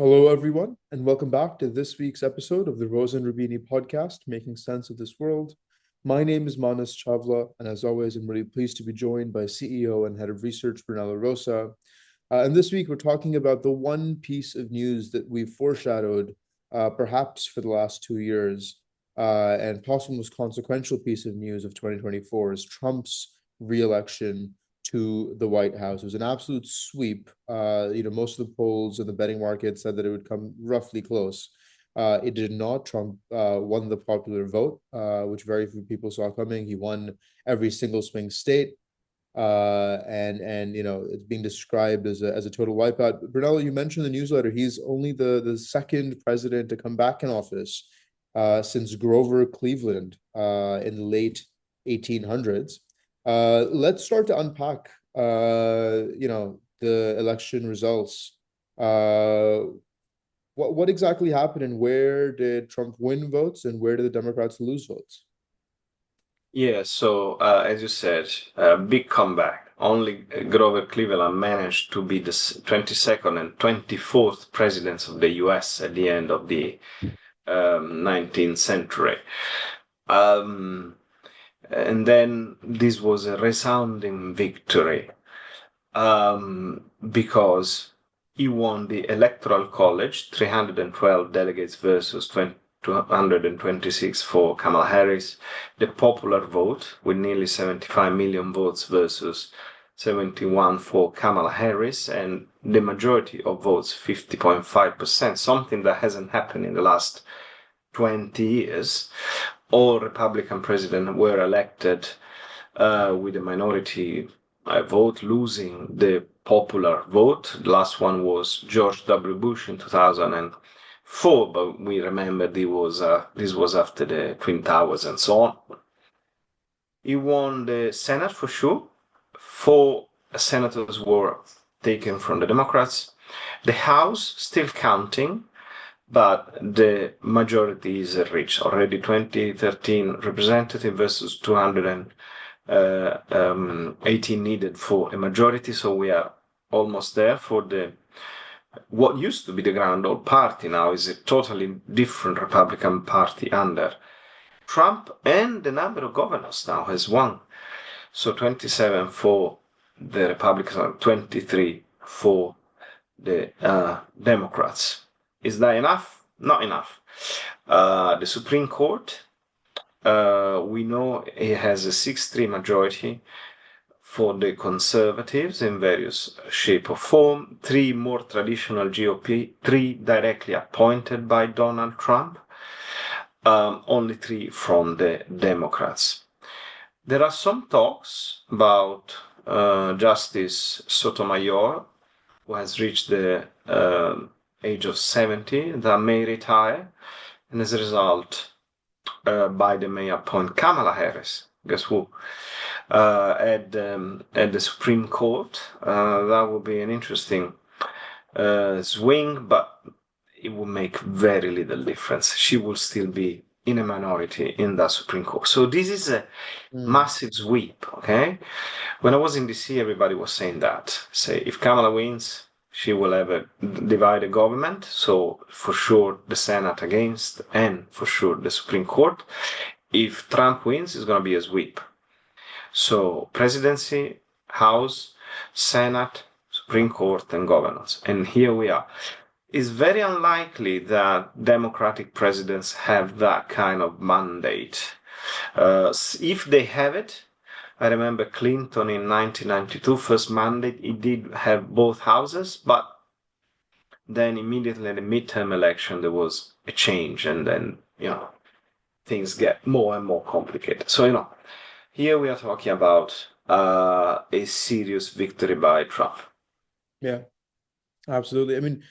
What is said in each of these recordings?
Hello, everyone, and welcome back to this week's episode of the Rosen Rubini podcast, Making Sense of This World. My name is Manas Chavla, and as always, I'm really pleased to be joined by CEO and Head of Research, Brunello Rosa. And this week, we're talking about the one piece of news that we've foreshadowed, perhaps for the last 2 years, and possibly most consequential piece of news of 2024 is Trump's re-election to the White House. It was an absolute sweep. Most of the polls and the betting market said that it would come roughly close. It did not. Trump won the popular vote, which very few people saw coming. He won every single swing state, and it's being described as a total wipeout. Brunello, you mentioned the newsletter. He's only the second president to come back in office since Grover Cleveland in the late 1800s. Let's start to unpack, the election results. What exactly happened, and where did Trump win votes, and where did the Democrats lose votes? Yeah, so as you said, big comeback. Only Grover Cleveland managed to be the 22nd and 24th presidents of the US at the end of the 19th century. And then this was a resounding victory because he won the Electoral College, 312 delegates versus 226 for Kamala Harris. The popular vote, with nearly 75 million votes versus 71 for Kamala Harris, and the majority of votes, 50.5%, something that hasn't happened in the last 20 years. All Republican presidents were elected with a minority vote, losing the popular vote. The last one was George W. Bush in 2004, but we remember this was after the Twin Towers and so on. He won the Senate for sure. 4 senators were taken from the Democrats. The House still counting, but the majority is reached. Already 2013 representative versus 218 needed for a majority, so we are almost there for what used to be the Grand Old Party now is a totally different Republican Party under Trump, and the number of governors now has won. So 27 for the Republicans and 23 for the Democrats. Is that enough? Not enough. The Supreme Court, we know it has a 6-3 majority for the conservatives in various shape or form, 3 more traditional GOP, 3 directly appointed by Donald Trump, only 3 from the Democrats. There are some talks about Justice Sotomayor, who has reached the age of 70, that may retire, and as a result, Biden may appoint Kamala Harris. Guess who? At the Supreme Court. That would be an interesting swing, but it will make very little difference. She will still be in a minority in the Supreme Court. So this is a massive sweep, okay? When I was in DC, everybody was saying that. Say, if Kamala wins, she will have a divided government. So for sure, the Senate against, and for sure, the Supreme Court. If Trump wins, it's going to be a sweep. So presidency, House, Senate, Supreme Court, and governors. And here we are. It's very unlikely that Democratic presidents have that kind of mandate. If they have it, I remember Clinton in 1992, first mandate, he did have both houses, but then immediately in the midterm election, there was a change, and then, things get more and more complicated. So, here we are talking about a serious victory by Trump. Yeah, absolutely. I mean,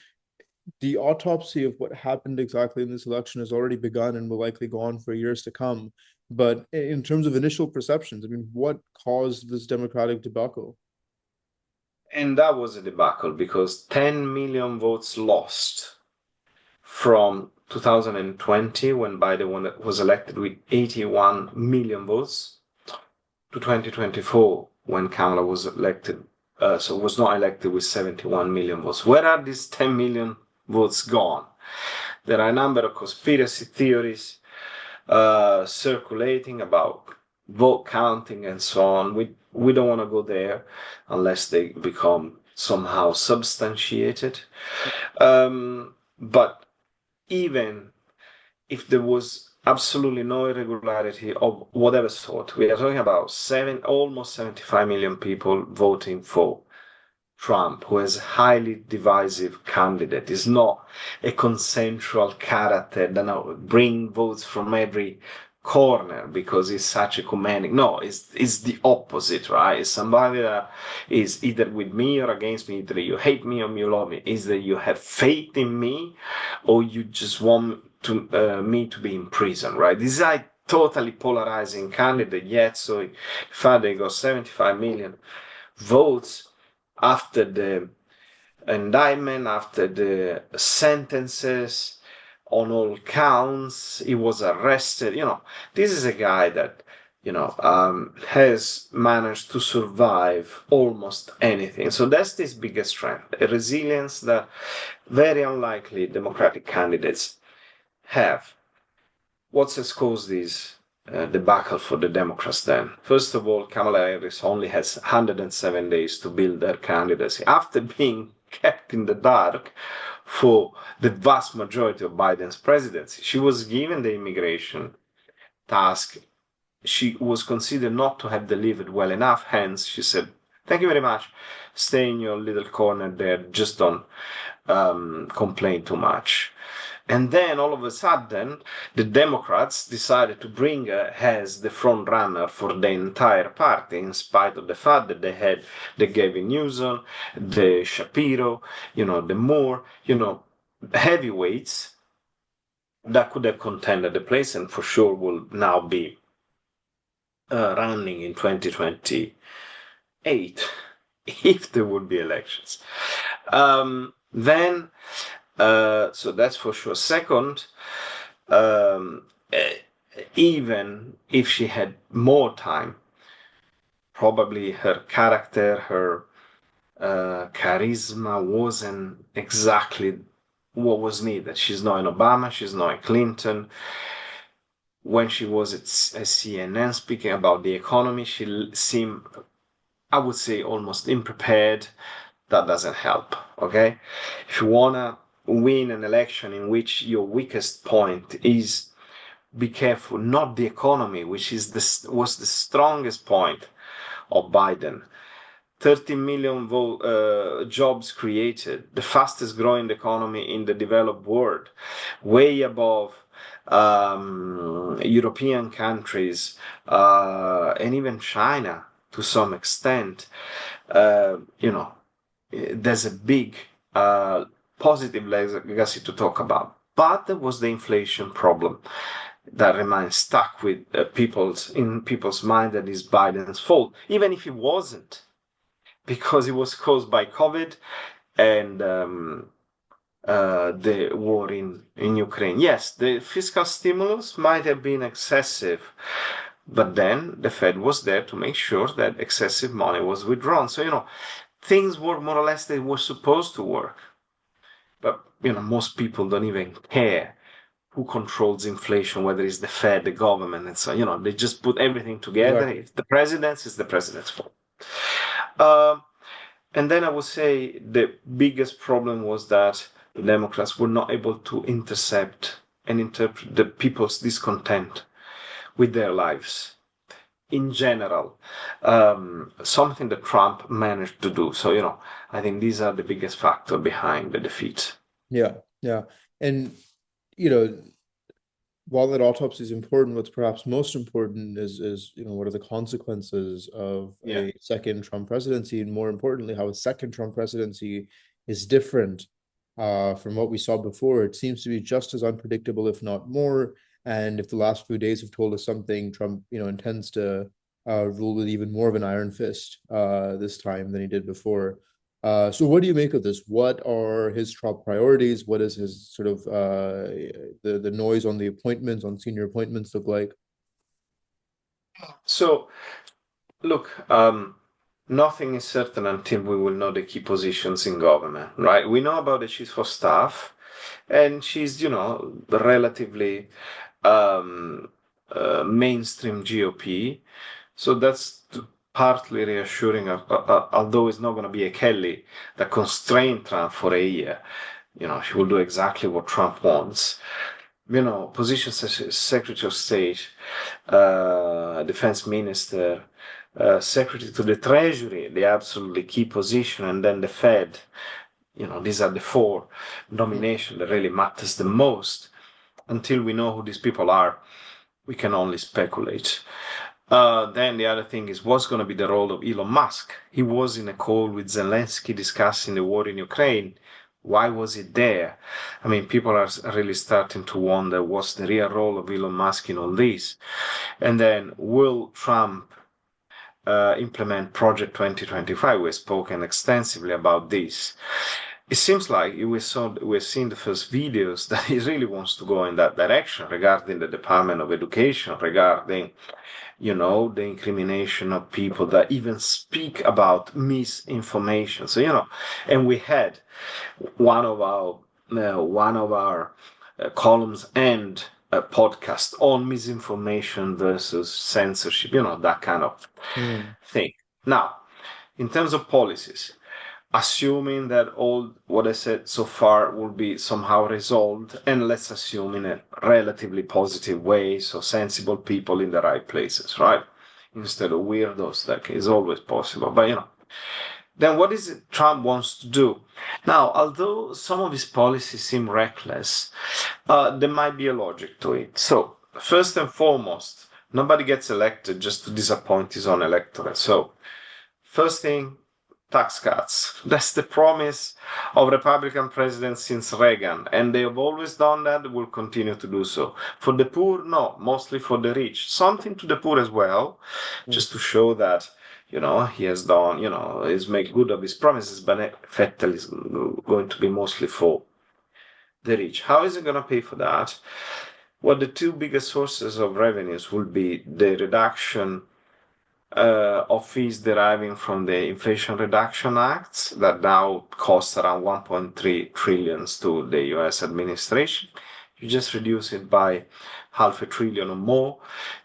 the autopsy of what happened exactly in this election has already begun and will likely go on for years to come. But in terms of initial perceptions, I mean, what caused this Democratic debacle? And that was a debacle because 10 million votes lost from 2020, when Biden was elected with 81 million votes, to 2024, when Kamala was elected, was not elected with 71 million votes. Where are these 10 million votes gone. There are a number of conspiracy theories circulating about vote counting and so on. We don't want to go there unless they become somehow substantiated. But even if there was absolutely no irregularity of whatever sort, we are talking about almost 75 million people voting for Trump, who is a highly divisive candidate, is not a consensual character that now bring votes from every corner because he's such a ecumenic. No, it's the opposite, right? It's somebody that is either with me or against me. Either you hate me or you love me. Either you have faith in me or you just want me to be in prison, right? This is a totally polarizing candidate yet. So in fact, they got 75 million votes after the indictment, after the sentences on all counts. He was arrested. This is a guy that, has managed to survive almost anything. So that's his biggest strength, a resilience that very unlikely Democratic candidates have. What has caused this debacle for the Democrats then? First of all, Kamala Harris only has 107 days to build their candidacy after being kept in the dark for the vast majority of Biden's presidency. She was given the immigration task. She was considered not to have delivered well enough. Hence, she said, thank you very much. Stay in your little corner there. Just don't complain too much. And then all of a sudden, the Democrats decided to bring her as the front runner for the entire party, in spite of the fact that they had the Gavin Newsom, the Shapiro, the Moore, heavyweights that could have contended the place and for sure will now be running in 2028 if there would be elections. So that's for sure. Second, even if she had more time, probably her character, her charisma wasn't exactly what was needed. She's not an Obama, she's not a Clinton. When she was at CNN speaking about the economy, she seemed, I would say, almost unprepared. That doesn't help, okay? If you want to win an election in which your weakest point is be careful, not the economy, which was the strongest point of Biden. 30 million jobs created, the fastest growing economy in the developed world, way above European countries and even China to some extent. There's a big positive legacy to talk about. But there was the inflation problem that remains stuck with people's mind that is Biden's fault, even if it wasn't, because it was caused by COVID and the war in Ukraine. Yes, the fiscal stimulus might have been excessive, but then the Fed was there to make sure that excessive money was withdrawn. So, things were more or less they were supposed to work. But, most people don't even care who controls inflation, whether it's the Fed, the government, and so, they just put everything together. Exactly. If the president's, it's the president's fault. And then I would say the biggest problem was that the Democrats were not able to intercept and interpret the people's discontent with their lives in general, something that Trump managed to do. So, I think these are the biggest factor behind the defeat. Yeah. And, while that autopsy is important, what's perhaps most important is what are the consequences of a second Trump presidency, and more importantly, how a second Trump presidency is different from what we saw before. It seems to be just as unpredictable, if not more. And if the last few days have told us something, Trump, intends to rule with even more of an iron fist this time than he did before. So what do you make of this? What are his top priorities? What is his sort of the noise on the appointments, on senior appointments look like? So, look, nothing is certain until we will know the key positions in government, right? We know about the chief of staff. And she's, relatively um, mainstream GOP. So that's partly reassuring, although it's not going to be a Kelly that constrained Trump for a year. She will do exactly what Trump wants. Positions such as Secretary of State, Defense Minister, Secretary to the Treasury, the absolutely key position, and then the Fed. These are the four nominations that really matters the most. Until we know who these people are, we can only speculate. Then the other thing is what's going to be the role of Elon Musk? He was in a call with Zelensky discussing the war in Ukraine. Why was he there? I mean, people are really starting to wonder what's the real role of Elon Musk in all this. And then will Trump implement Project 2025? We've spoken extensively about this. It seems like we're seeing the first videos that he really wants to go in that direction regarding the Department of Education, regarding, the incrimination of people that even speak about misinformation. So, and we had one of our columns and a podcast on misinformation versus censorship, that kind of thing. Now, in terms of policies, assuming that all what I said so far will be somehow resolved, and let's assume in a relatively positive way, so sensible people in the right places, right? Instead of weirdos, that is always possible. But then what is it Trump wants to do? Now, although some of his policies seem reckless, there might be a logic to it. So, first and foremost, nobody gets elected just to disappoint his own electorate. So, first thing, tax cuts. That's the promise of Republican presidents since Reagan, and they have always done that, will continue to do so. For the poor, no, mostly for the rich. Something to the poor as well, just to show that, he has done, he's made good of his promises, but Vettel is going to be mostly for the rich. How is he going to pay for that? Well, the two biggest sources of revenues will be the reduction of fees deriving from the Inflation Reduction Acts that now cost around 1.3 trillion to the US administration. You just reduce it by half a trillion or more,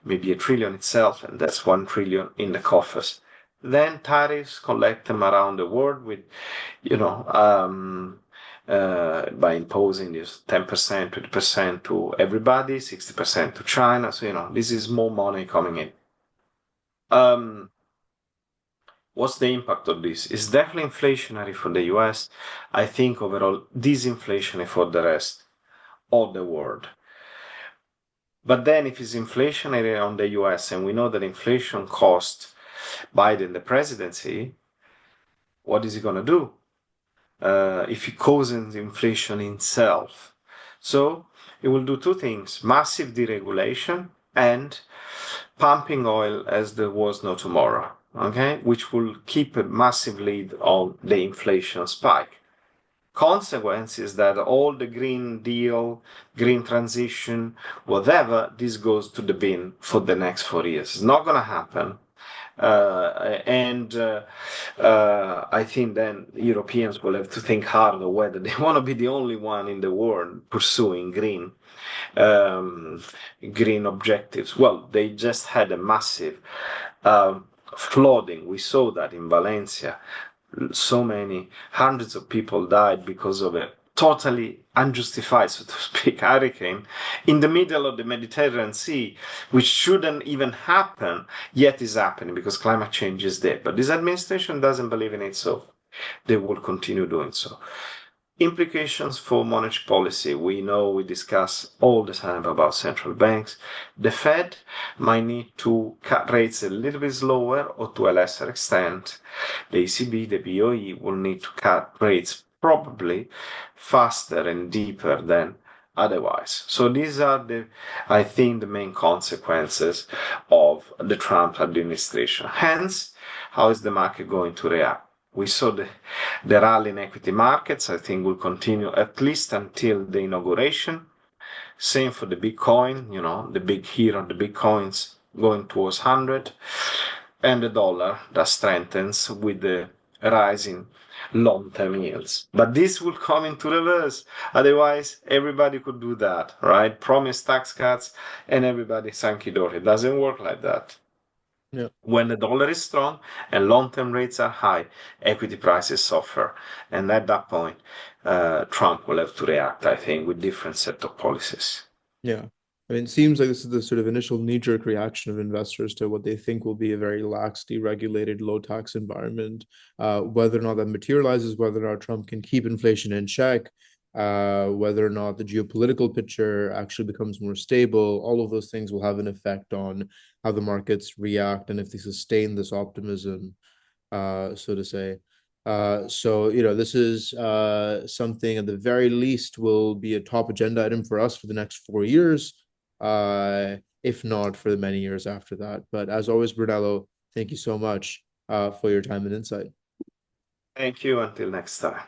maybe a trillion itself, and that's 1 trillion in the coffers. Then tariffs, collect them around the world with, by imposing this 10%, 20% to everybody, 60% to China. So, this is more money coming in. What's the impact of this? It's definitely inflationary for the US. I think overall disinflationary for the rest of the world. But then if it's inflationary on the US, and we know that inflation cost Biden the presidency, what is he going to do if he causes inflation himself? So he will do two things: massive deregulation and pumping oil as there was no tomorrow, okay, which will keep a massive lead on the inflation spike. Consequence is that all the Green Deal, green transition, whatever, this goes to the bin for the next 4 years. It's not going to happen. I think then Europeans will have to think harder whether they want to be the only one in the world pursuing green objectives. Well, they just had a massive flooding. We saw that in Valencia. So many hundreds of people died because of a totally unjustified, so to speak, hurricane in the middle of the Mediterranean Sea, which shouldn't even happen, yet is happening because climate change is there. But this administration doesn't believe in it, so they will continue doing so. Implications for monetary policy. We know we discuss all the time about central banks. The Fed might need to cut rates a little bit slower or to a lesser extent. The ECB, the BOE will need to cut rates probably faster and deeper than otherwise. So these are I think, the main consequences of the Trump administration. Hence, how is the market going to react? We saw the rally in equity markets. I think will continue at least until the inauguration. Same for the Bitcoin, the big hero, the Bitcoins going towards 100. And the dollar that strengthens with the rising long-term yields. But this will come into reverse. Otherwise, everybody could do that, right? Promise tax cuts and everybody hunky-dory. It doesn't work like that. Yeah. When the dollar is strong and long-term rates are high, equity prices suffer. And at that point, Trump will have to react, I think, with different set of policies. Yeah. I mean, it seems like this is the sort of initial knee-jerk reaction of investors to what they think will be a very lax, deregulated, low-tax environment. Whether or not that materializes, whether or not Trump can keep inflation in check, whether or not the geopolitical picture actually becomes more stable, all of those things will have an effect on how the markets react and if they sustain this optimism, so to say. So, this is something at the very least will be a top agenda item for us for the next 4 years, if not for the many years after that. But as always, Brunello, thank you so much for your time and insight. Thank you. Until next time.